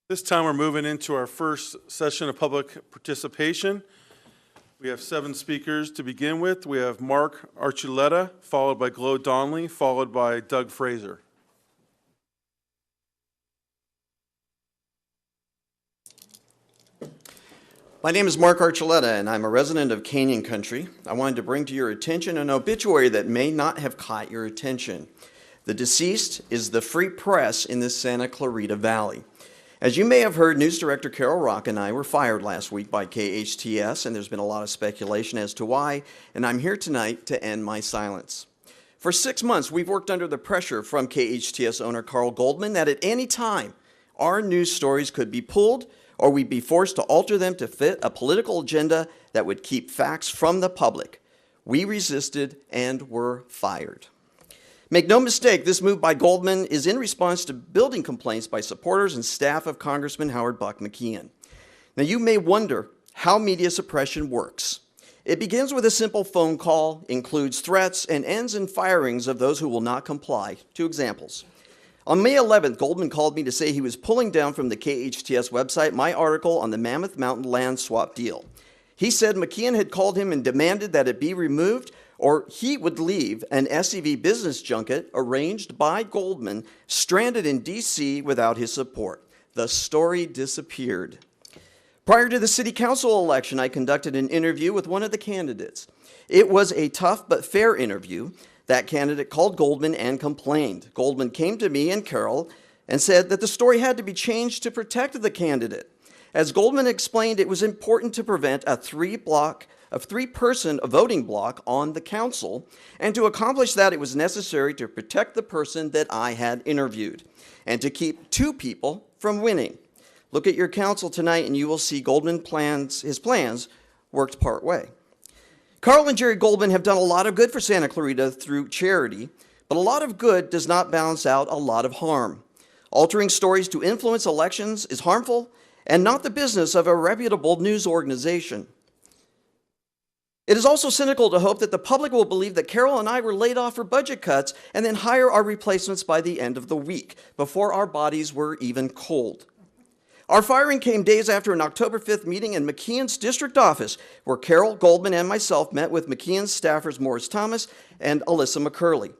This time we're moving into our first session of public participation. We have 7 speakers to begin with. We have Mark Archuleta, followed by Glo Donnelly, followed by Doug Fraser. My name is Mark Archuleta, and I'm a resident of Canyon Country. I wanted to bring to your attention an obituary that may not have caught your attention. The deceased is the free press in the Santa Clarita Valley. As you may have heard, News Director Carol Rock and I were fired last week by KHTS, and there's been a lot of speculation as to why, and I'm here tonight to end my silence. For 6 months, we've worked under the pressure from KHTS owner Carl Goldmand that at any time, our news stories could be pulled or we'd be forced to alter them to fit a political agenda that would keep facts from the public. We resisted and were fired. Make no mistake, this move by Goldmand is in response to building complaints by supporters and staff of Congressman Buck McKeon. Now, you may wonder how media suppression works. It begins with a simple phone call, includes threats, and ends in firings of those who will not comply. 2 examples. On May 11th, Goldmand called me to say he was pulling down from the KHTS website my article on the Mammoth Mountain land swap deal. He said McKeon had called him and demanded that it be removed or he would leave an SEV business junket arranged by Goldmand stranded in D.C. without his support. The story disappeared. Prior to the city council election, I conducted an interview with one of the candidates. It was a tough but fair interview. That candidate called Goldmand and complained. Goldmand came to me and Carol and said that the story had to be changed to protect the candidate. As Goldmand explained, it was important to prevent a three-person voting block on the council, and to accomplish that, it was necessary to protect the person that I had interviewed, and to keep 2 people from winning. Look at your council tonight, and you will see his plans worked part way. Carl and Jerry Goldmand have done a lot of good for Santa Clarita through charity, but a lot of good does not balance out a lot of harm. Altering stories to influence elections is harmful and not the business of a reputable news organization. It is also cynical to hope that the public will believe that Carol and I were laid off for budget cuts and then hire our replacements by the end of the week, before our bodies were even cold. Our firing came days after an October 5th meeting in McKeon's district office, where Carol Goldmand and myself met with McKeon's staffers Morris Thomas and Alyssa McCurley.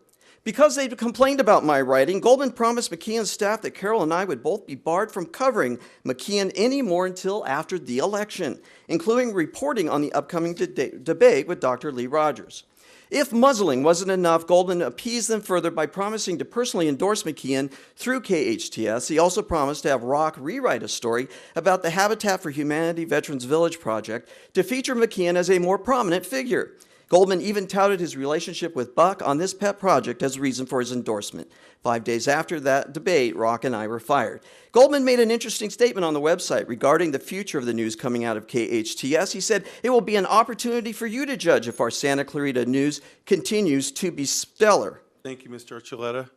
Because they'd complained about my writing, Goldmand promised McKeon's staff that Carol and I would both be barred from covering McKeon anymore until after the election, including reporting on the upcoming debate with Dr. Lee Rogers. If muzzling wasn't enough, Goldmand appeased them further by promising to personally endorse McKeon through KHTS. He also promised to have Rock rewrite a story about the Habitat for Humanity Veterans Village project to feature McKeon as a more prominent figure. Goldmand even touted his relationship with Buck on this pet project as a reason for his endorsement. 5 days after that debate, Rock and I were fired. Goldmand made an interesting statement on the website regarding the future of the news coming out of KHTS. He said, "It will be an opportunity for you to judge if our Santa Clarita news continues to be stellar." Thank you, Mr. Archuleta.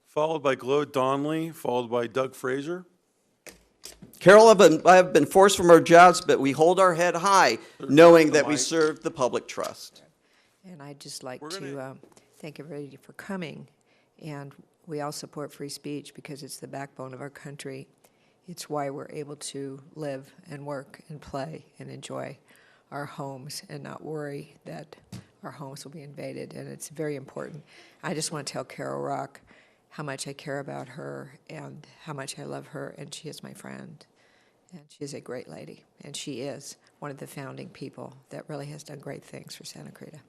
Followed by Glo Donnelly, followed by Doug Fraser. Carol, I have been forced from our jobs, but we hold our head high, knowing that we serve the public trust. And I'd just like to thank everybody for coming. And we all support free speech because it's the backbone of our country. It's why we're able to live and work and play and enjoy our homes and not worry that our homes will be invaded. And it's very important. I just want to tell Carol Rock how much I care about her and how much I love her, and she is my friend. And she is a great lady, and she is one of the founding people that really has done great things for Santa Clarita.